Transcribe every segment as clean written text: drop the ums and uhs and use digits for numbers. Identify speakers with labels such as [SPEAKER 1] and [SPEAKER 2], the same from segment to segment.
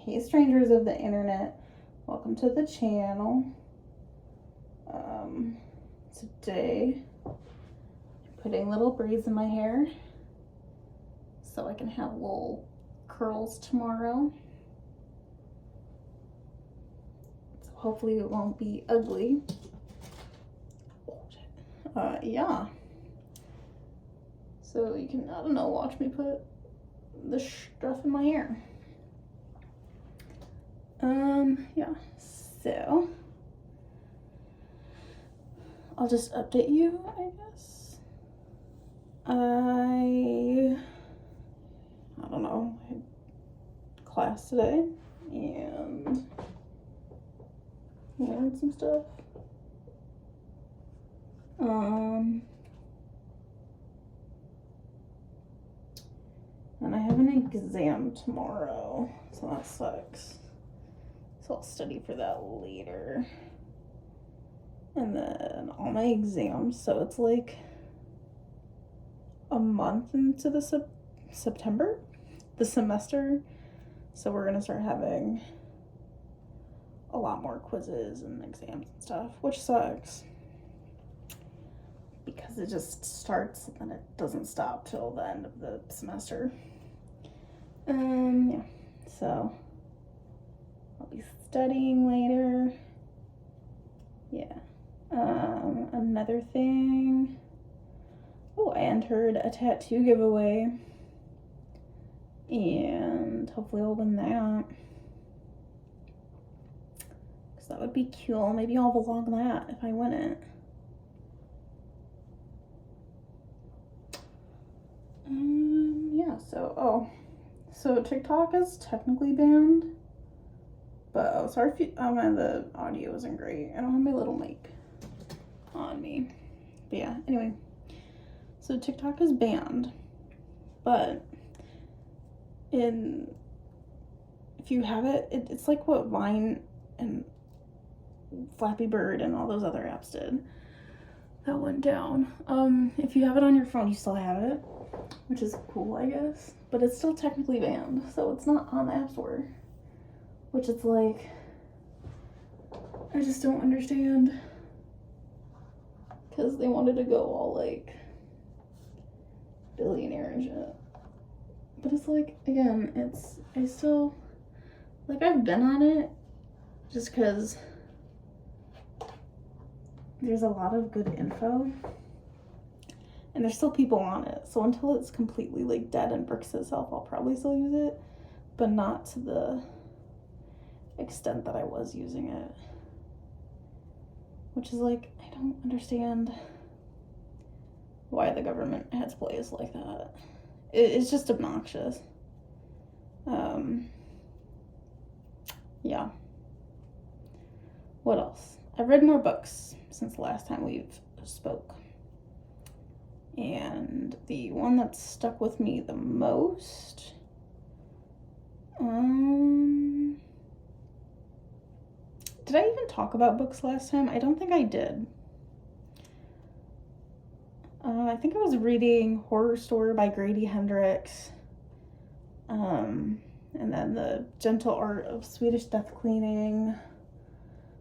[SPEAKER 1] Hey strangers of the internet, welcome to the channel. Today I'm putting little braids in my hair so I can have little curls tomorrow. So hopefully it won't be ugly. Yeah. So you can, I don't know, watch me put the stuff in my hair. Yeah, so I'll just update you, I guess. I don't know, I had class today and learned some stuff. And I have an exam tomorrow, so that sucks. So I'll study for that later. And then all my exams, so it's like a month into the September, the semester. So we're gonna start having a lot more quizzes and exams and stuff, which sucks. Because it just starts and it doesn't stop till the end of the semester. Yeah, so I'll be studying later. Yeah. Another thing. Oh, I entered a tattoo giveaway. And hopefully I'll win that. Because that would be cool. Maybe I'll vlog that if I win it. Yeah, so TikTok is technically banned. But sorry if the audio isn't great. I don't have my little mic on me. But yeah, anyway. So TikTok is banned. But if you have it, it's like what Vine and Flappy Bird and all those other apps did. That went down. If you have it on your phone, you still have it, which is cool, I guess. But it's still technically banned, so it's not on the App Store. Which it's like, I just don't understand. Because they wanted to go all like billionaire and shit. But it's like, again, I still, like, I've been on it just because there's a lot of good info. And there's still people on it. So until it's completely like dead and bricks itself, I'll probably still use it. But not to the extent that I was using it. Which is like, I don't understand why the government has plays like that. It's just obnoxious. Yeah. What else? I've read more books since the last time we've spoke. And the one that stuck with me the most, did I even talk about books last time? I don't think I did. I think I was reading Horror Story by Grady Hendrix. And then The Gentle Art of Swedish Death Cleaning.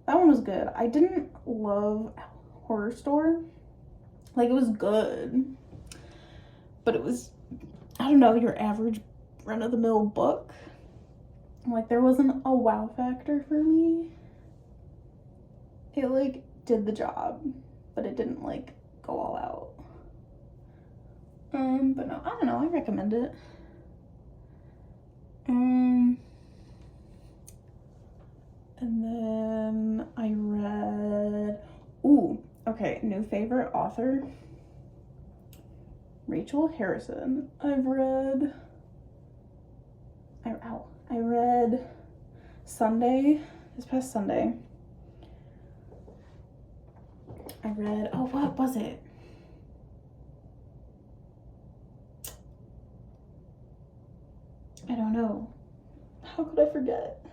[SPEAKER 1] That one was good. I didn't love Horror Story. Like, it was good. But it was, I don't know, your average run-of-the-mill book. Like, there wasn't a wow factor for me. It, like, did the job. But it didn't, like, go all out. But no, I don't know. I recommend it. And then I read, okay, new favorite author, Rachel Harrison. I read Sunday, this past Sunday. I read, what was it? I don't know. How could I forget?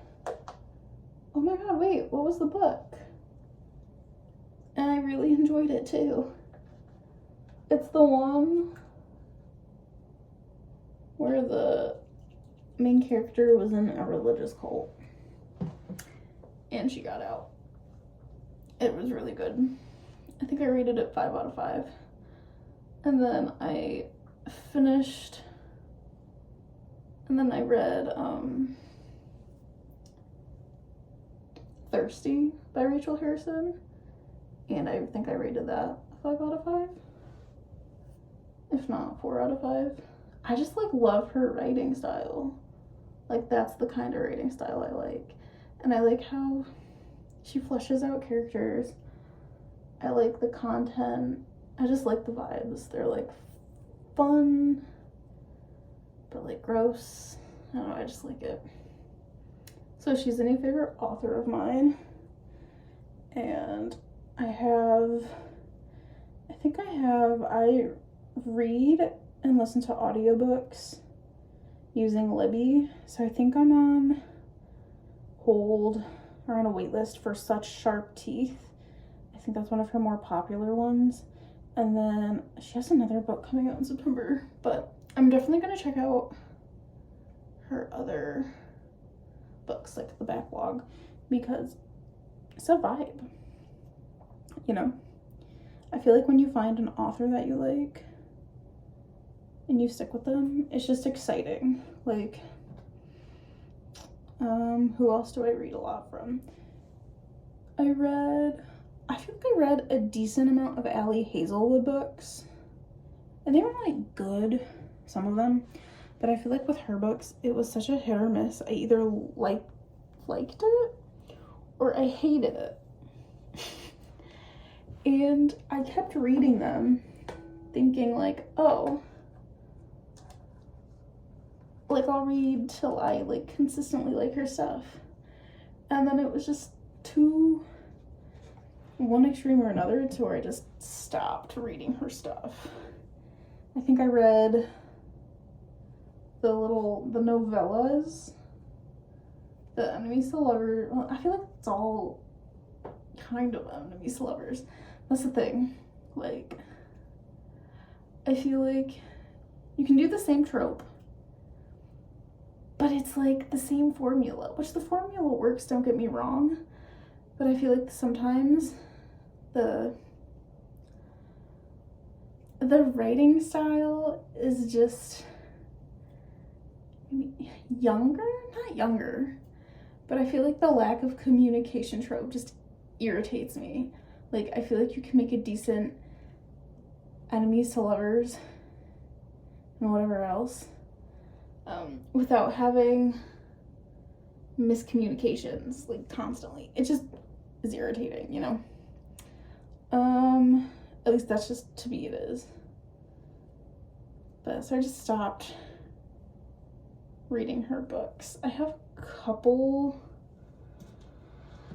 [SPEAKER 1] Oh my god, wait, what was the book? And I really enjoyed it too. It's the one where the main character was in a religious cult. And she got out. It was really good. I think I rated it 5 out of 5. And then I finished, and then I read Thirsty by Rachel Harrison, and I think I rated that 5 out of 5, if not 4 out of 5. I just like love her writing style. Like that's the kind of writing style I like. And I like how she fleshes out characters. I like the content. I just like the vibes. They're like fun, but like gross. I don't know, I just like it. So she's a new favorite author of mine. And I read and listen to audiobooks using Libby. So I think I'm on hold or on a wait list for Such Sharp Teeth. I think that's one of her more popular ones. And then she has another book coming out in September, but I'm definitely gonna check out her other books, like the backlog, because it's a vibe, you know? I feel like when you find an author that you like and you stick with them, it's just exciting. Like, who else do I read a lot from? I feel like I read a decent amount of Allie Hazelwood books, and they were like good, some of them, but I feel like with her books, it was such a hit or miss. I either liked it or I hated it. And I kept reading them thinking like, oh, like I'll read till I like consistently like her stuff. And then it was just one extreme or another to where I just stopped reading her stuff. I think I read the novellas, the Enemies to Lovers. Well, I feel like it's all kind of Enemies to Lovers. That's the thing. Like, I feel like you can do the same trope, but it's like the same formula, which the formula works, don't get me wrong, but I feel like sometimes the writing style is just not younger, but I feel like the lack of communication trope just irritates me. Like, I feel like you can make a decent Enemies to Lovers and whatever else without having miscommunications, like, constantly. It just is irritating, you know? At least that's just, to me, it is. But, so I just stopped reading her books. I have a couple,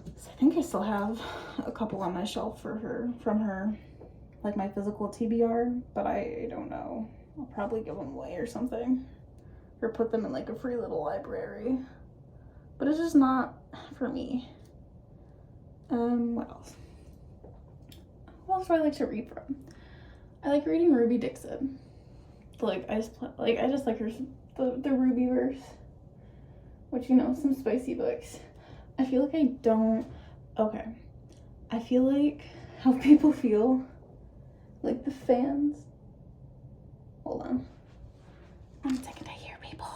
[SPEAKER 1] I think I still have a couple on my shelf from her, like my physical TBR, but I don't know. I'll probably give them away or something, or put them in like a free little library, but it's just not for me. What else? Who else do I like to read from? I like reading Ruby Dixon. Like, I just like her, the Rubyverse, which, you know, some spicy books. I feel like I feel like how people feel, like the fans, hold on, I'm second to hear people.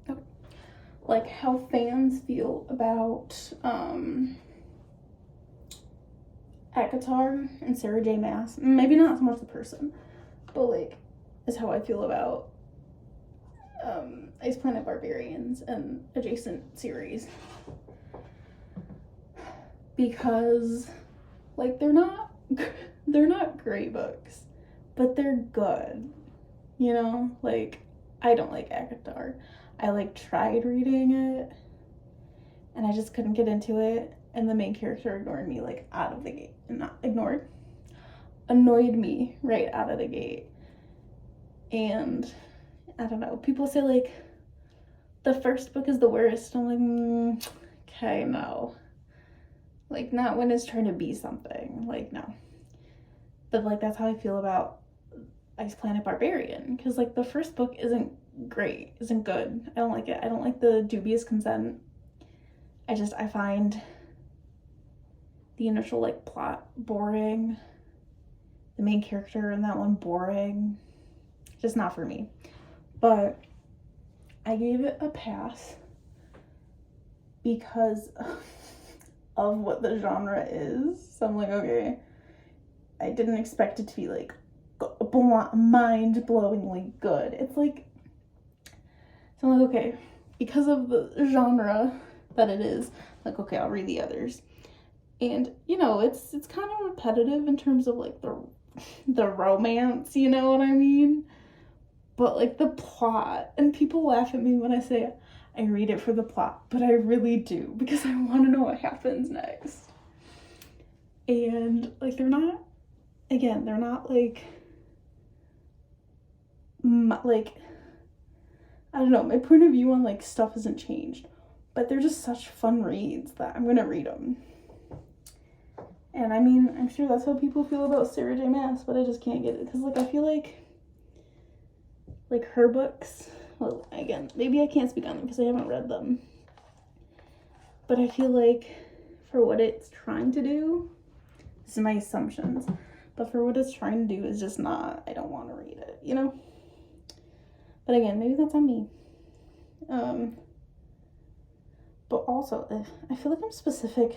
[SPEAKER 1] Okay. Like how fans feel about ACOTAR and Sarah J. Maas. Maybe not so much the person, but like is how I feel about Ice Planet Barbarians and adjacent series. Because like they're not great books, but they're good. You know, like I don't like ACOTAR. I like tried reading it and I just couldn't get into it, and the main character ignored me like out of the gate. Not ignored, annoyed me right out of the gate. And I don't know, people say like the first book is the worst. I'm like, okay, no. Like, not when it's trying to be something. Like, no. But like that's how I feel about Ice Planet Barbarian, because like the first book isn't great, isn't good. I don't like it. I don't like the dubious consent. I find the initial like plot boring. The main character in that one boring. Just not for me. But I gave it a pass because of what the genre is. So I'm like, okay, I didn't expect it to be like mind-blowingly good. It's like, so I'm like, okay, because of the genre that it is, like, okay, I'll read the others. And, you know, it's kind of repetitive in terms of like the romance, you know what I mean? But like the plot, and people laugh at me when I say I read it for the plot, but I really do, because I want to know what happens next. And like they're not like I don't know, my point of view on like stuff hasn't changed, but they're just such fun reads that I'm gonna read them. And I mean, I'm sure that's how people feel about Sarah J. Maas, but I just can't get it, because like I feel like her books, well, again, maybe I can't speak on them because I haven't read them, but I feel like for what it's trying to do, this is my assumptions, but for what it's trying to do is just not, I don't want to read it, you know? But again, maybe that's on me. But also, I feel like I'm specific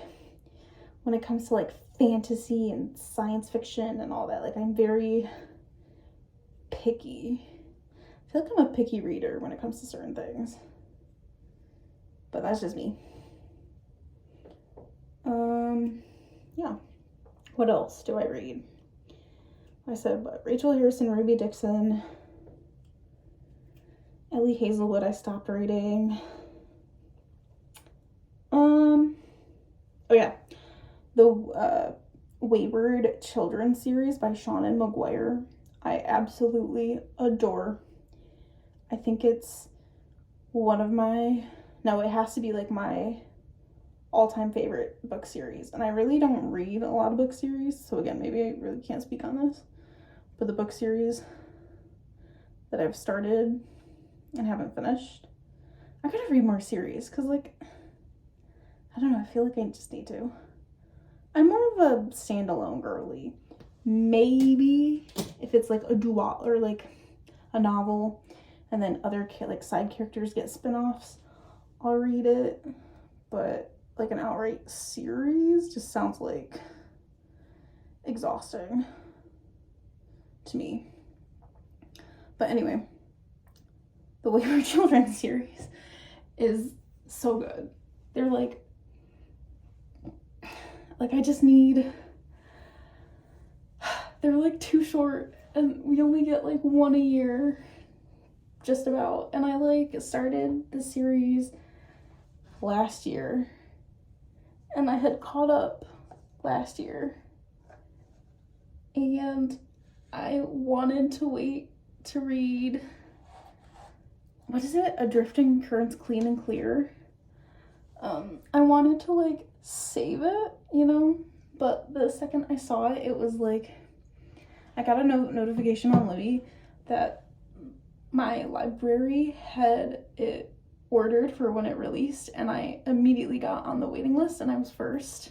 [SPEAKER 1] when it comes to like fantasy and science fiction and all that. Like, I'm very picky. I feel like I'm a picky reader when it comes to certain things. But that's just me. Yeah. What else do I read? I said, but Rachel Harrison, Ruby Dixon, Ellie Hazelwood, I stopped reading. Oh yeah, the Wayward Children series by Seanan McGuire, I absolutely adore. I think it's one of my, no, it has to be like my all-time favorite book series. And I really don't read a lot of book series, so again, maybe I really can't speak on this. But the book series that I've started and haven't finished, I gotta read more series, because like, I don't know, I feel like I just need to. I'm more of a standalone girly. Maybe if it's like a dual or like a novel and then other like side characters get spin-offs, I'll read it. But like an outright series just sounds like exhausting to me. But anyway, the Wayward Children series is so good. They're like I just need, they're like too short, and we only get like one a year, just about. And I like started the series last year, and I had caught up last year, and I wanted to wait to read, what is it? Adrifting Currents Clean and Clear. I wanted to like save it, you know, but the second I saw it, it was like, I got a notification on Libby that my library had it ordered for when it released, and I immediately got on the waiting list, and I was first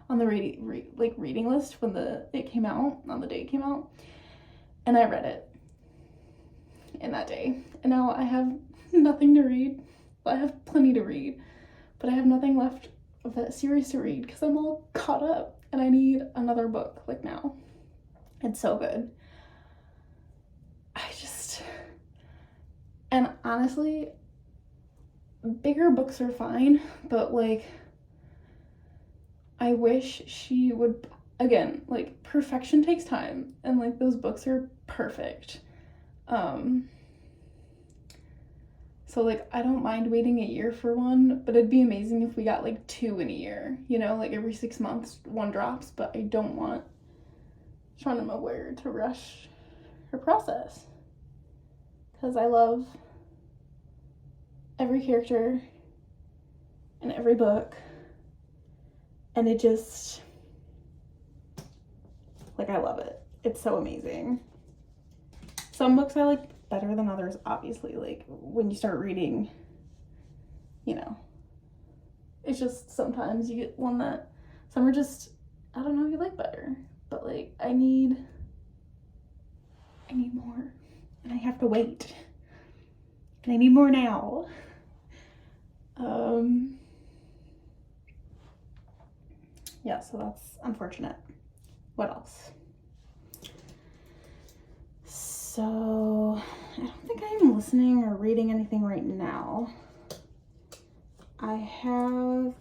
[SPEAKER 1] on the reading list when it came out, on the day it came out, and I read it in that day. And now I have nothing to read. Well, I have plenty to read, but I have nothing left of that series to read because I'm all caught up, and I need another book like now. It's so good. And honestly, bigger books are fine, but like, I wish she would, again, like, perfection takes time, and like those books are perfect. So like, I don't mind waiting a year for one, but it'd be amazing if we got like 2 in a year, you know, like every 6 months one drops. But I don't want Seanan McGuire to rush her process, because I love every character in every book, and it just, like, I love it. It's so amazing. Some books I like better than others, obviously. Like, when you start reading, you know, it's just sometimes you get one that some are just, I don't know, you like better. But, like, I need more. And I have to wait. And I need more now. Yeah, so that's unfortunate. What else? So, I don't think I'm listening or reading anything right now. I have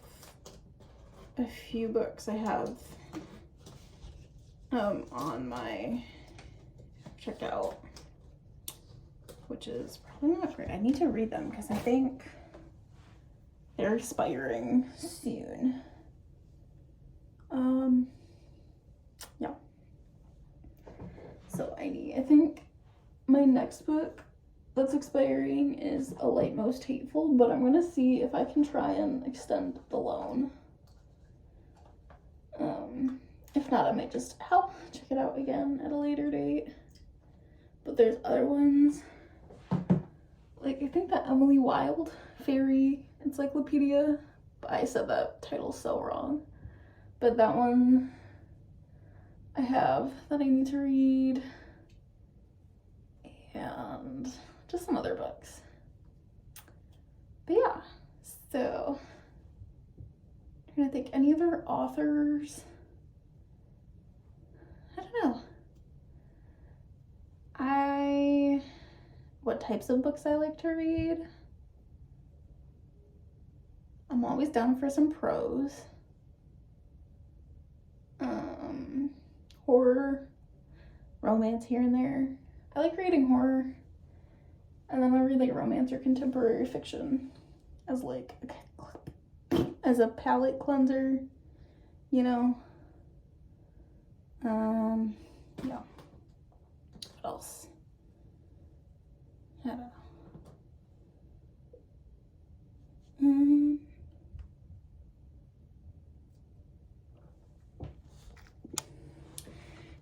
[SPEAKER 1] a few books I have on my checkout, which is probably not great. I need to read them because I think they're expiring soon. Yeah. So I think my next book that's expiring is A Light Most Hateful, but I'm gonna see if I can try and extend the loan. If not, I might just check it out again at a later date. But there's other ones, like I think the Emily Wilde Fairy Encyclopedia, but I said that title so wrong. But that one I have that I need to read, and just some other books. But yeah, so I'm trying to think any other authors. I don't know. What types of books I like to read? I'm always down for some prose. Horror, romance here and there. I like reading horror, and then I read like romance or contemporary fiction as like as a palate cleanser, you know. Yeah. What else? I don't know.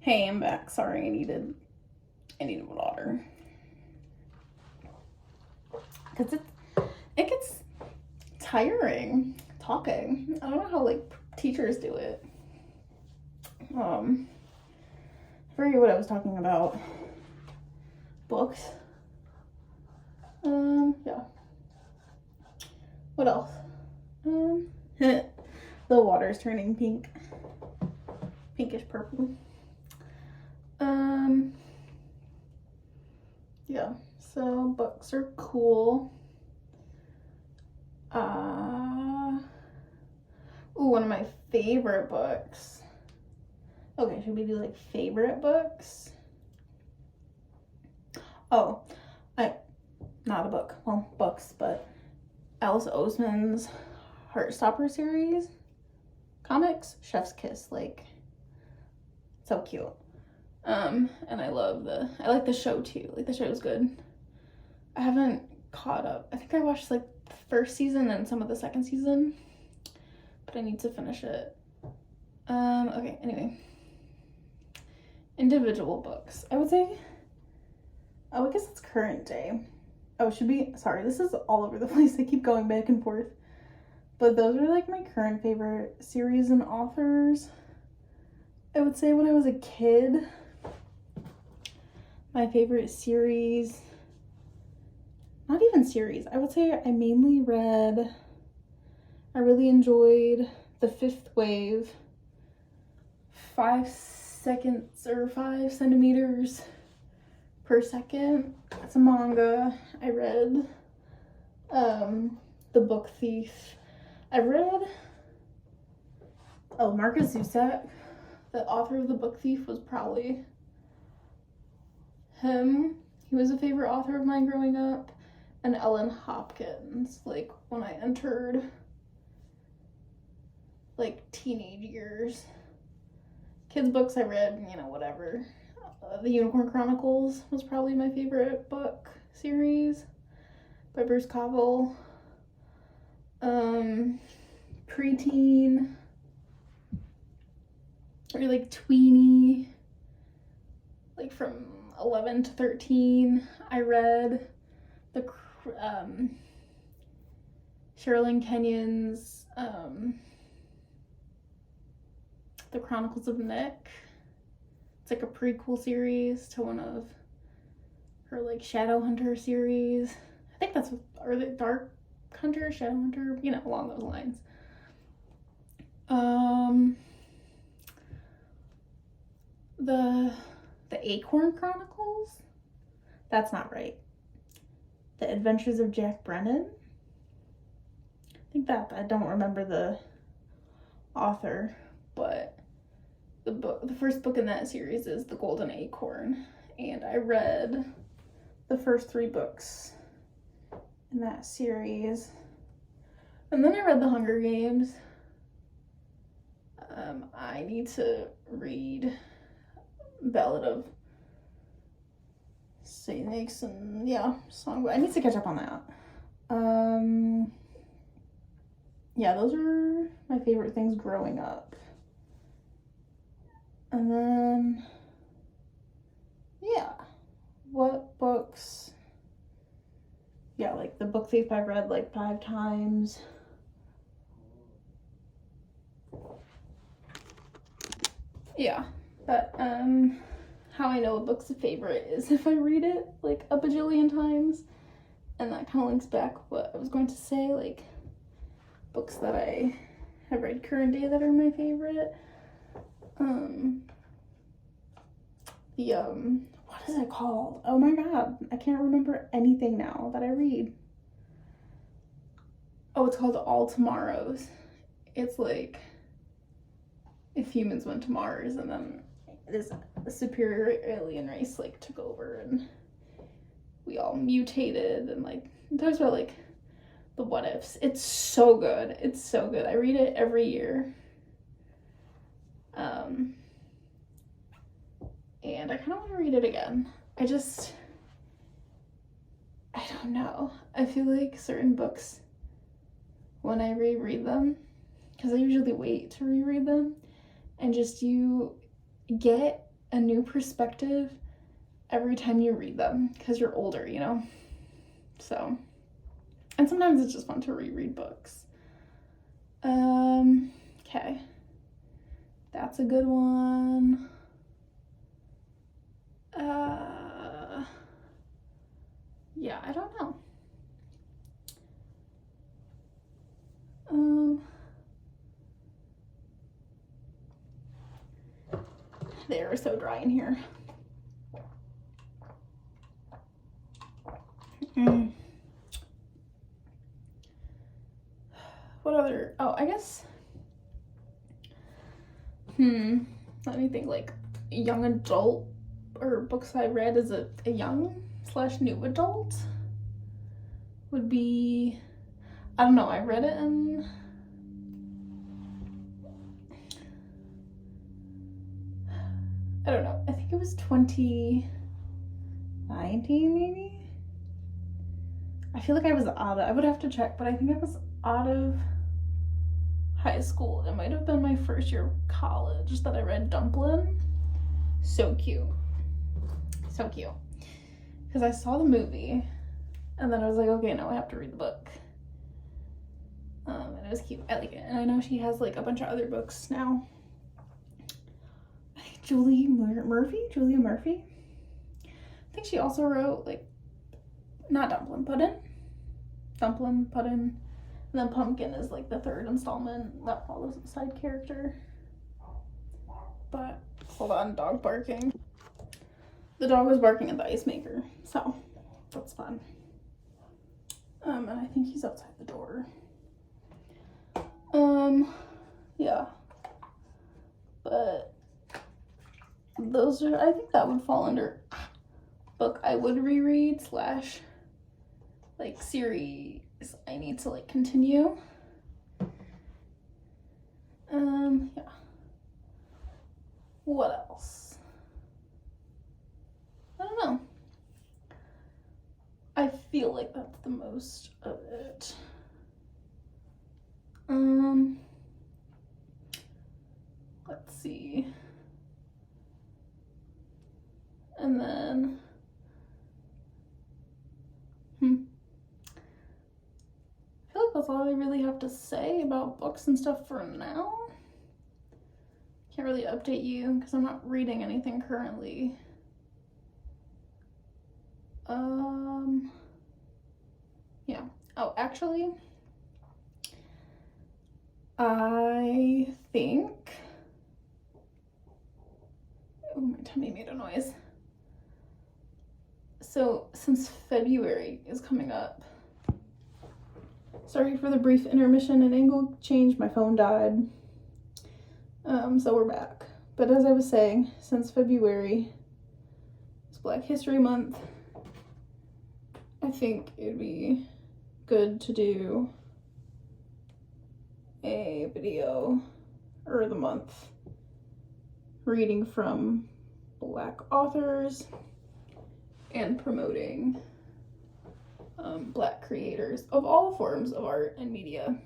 [SPEAKER 1] Hey, I'm back. Sorry, I needed water. Cause it gets tiring talking. I don't know how like teachers do it. I forget what I was talking about. Books. Yeah. What else? The water's turning pink. Pinkish purple. Yeah, so books are cool. One of my favorite books. Okay, should we do like favorite books? Oh, not a book. Well, books, but Alice Oseman's Heartstopper series. Comics, Chef's Kiss, like, so cute. And I like the show too. Like, the show is good. I haven't caught up. I think I watched like the first season and some of the second season, but I need to finish it. Okay, anyway. Individual books. I would say, I guess it's current day. Sorry, this is all over the place. I keep going back and forth. But those are like my current favorite series and authors. I would say when I was a kid, my favorite series, not even series, I would say I really enjoyed The Fifth Wave, 5 seconds or 5 centimeters per second. It's a manga. I read The Book Thief. I read Marcus Zusak, the author of The Book Thief, was probably him. He was a favorite author of mine growing up. And Ellen Hopkins, like when I entered like teenage years. Kids books I read, whatever. The Unicorn Chronicles was probably my favorite book series by Bruce Coville. Preteen, or like tweeny, like from 11 to 13. I read the Sherilyn Kenyon's The Chronicles of Nick. It's like a prequel series to one of her like Shadowhunter series. I think that's, or the Dark Hunter, Shadowhunter, you know, along those lines. The Acorn Chronicles. That's not right. The Adventures of Jack Brennan. I think that, I don't remember the author, but the first book in that series is The Golden Acorn, and I read the first 3 books in that series, and then I read The Hunger Games. I need to read Ballad of Saint Nick's and Song. I need to catch up on that. Yeah, those are my favorite things growing up. And then, yeah, what books? Yeah, like the book thief I've read like 5 times. Yeah, but how I know a book's a favorite is if I read it like a bajillion times. And that kind of links back what I was going to say, like books that I have read current day that are my favorite. What is it called? Oh my god, I can't remember anything now that I read. Oh, it's called All Tomorrows. It's like if humans went to Mars and then this superior alien race like took over and we all mutated, and like it talks about like the what ifs. It's so good. It's so good. I read it every year. And I kind of want to read it again. I don't know. I feel like certain books, when I reread them, because I usually wait to reread them, and just you get a new perspective every time you read them because you're older, you know? So, and sometimes it's just fun to reread books. Okay. That's a good one. Yeah, I don't know. They are so dry in here. What other, oh, I guess, let me think, like, young adult, or books I read as a young/new adult would be, I don't know, I read it in, I don't know, I think it was 2019 maybe? I feel like I was I would have to check, but I think I was out of high school. It might have been my first year of college that I read Dumplin'. So cute. So cute. Because I saw the movie, and then I was like, okay, now I have to read the book. And it was cute. I like it. And I know she has like a bunch of other books now. I think Julia Murphy? I think she also wrote like, not Dumplin', Puddin'. Dumplin', Puddin'. And then Pumpkin is like the 3rd installment that follows the side character. But, hold on, dog barking. The dog was barking at the ice maker, so that's fun. And I think he's outside the door. Yeah. But those are, I think that would fall under book I would reread / like series I need to like continue. Yeah. What else? I don't know. I feel like that's the most of it. Let's see. And then I really have to say about books and stuff for now. Can't really update you because I'm not reading anything currently. Yeah. Oh, actually, I think, oh, my tummy made a noise. So since February is coming up, sorry for the brief intermission and angle change, my phone died. So we're back. But as I was saying, since February is Black History Month, I think it'd be good to do a video or the month reading from Black authors and promoting Black creators of all forms of art and media,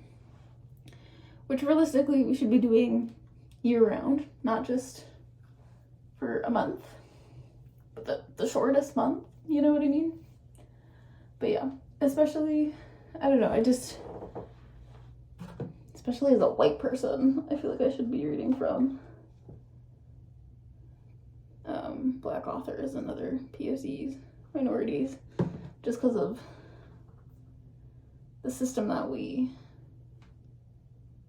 [SPEAKER 1] which realistically we should be doing year-round, not just for a month, but the shortest month, you know what I mean? But yeah, especially, I don't know, especially as a white person, I feel like I should be reading from Black authors and other POCs, minorities, just because of the system that we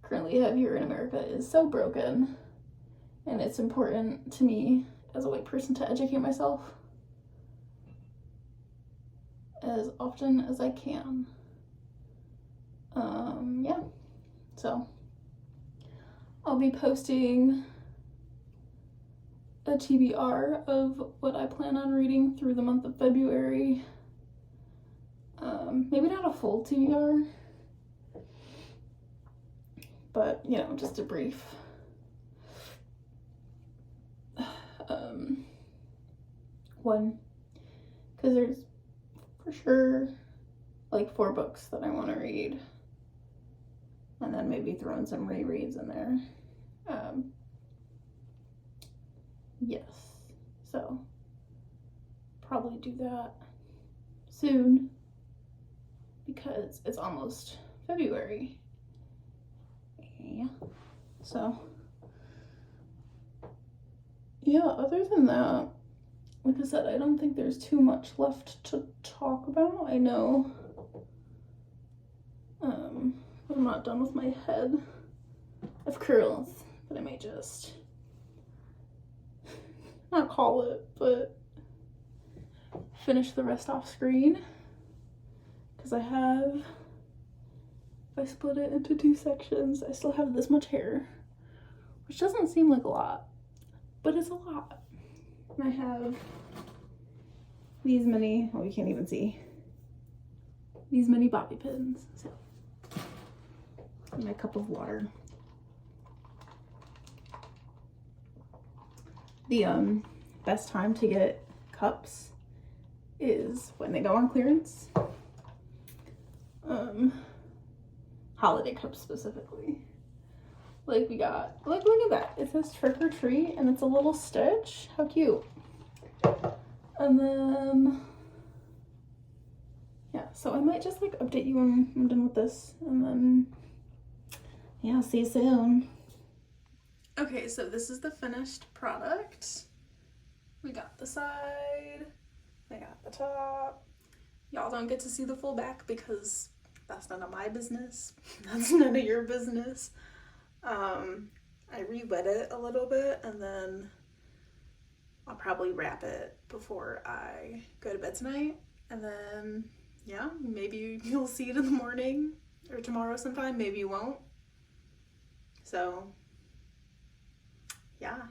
[SPEAKER 1] currently have here in America is so broken, and it's important to me as a white person to educate myself as often as I can. Yeah, so I'll be posting a TBR of what I plan on reading through the month of February. Maybe not a full TBR, but you know, just a brief one, because there's for sure like 4 books that I want to read, and then maybe throw in some rereads in there. Yes, so probably do that soon because it's almost February. Yeah, so yeah, other than that, like I said, I don't think there's too much left to talk about. I know I'm not done with my head of curls, but I might just not call it, but finish the rest off screen, because if I split it into 2 sections, I still have this much hair, which doesn't seem like a lot, but it's a lot. And I have these many, well, you can't even see, these many bobby pins. So, and my cup of water. The best time to get cups is when they go on clearance. Holiday cups specifically. Like we got, like, look at that. It says trick or treat and it's a little stitch. How cute. And then, yeah, so I might just like update you when I'm done with this, and then, yeah, see you soon. Okay, so this is the finished product. We got the side, I got the top. Y'all don't get to see the full back because that's none of my business. That's none of your business. I re-wet it a little bit, and then I'll probably wrap it before I go to bed tonight. And then, yeah, maybe you'll see it in the morning or tomorrow sometime. Maybe you won't. So, yeah.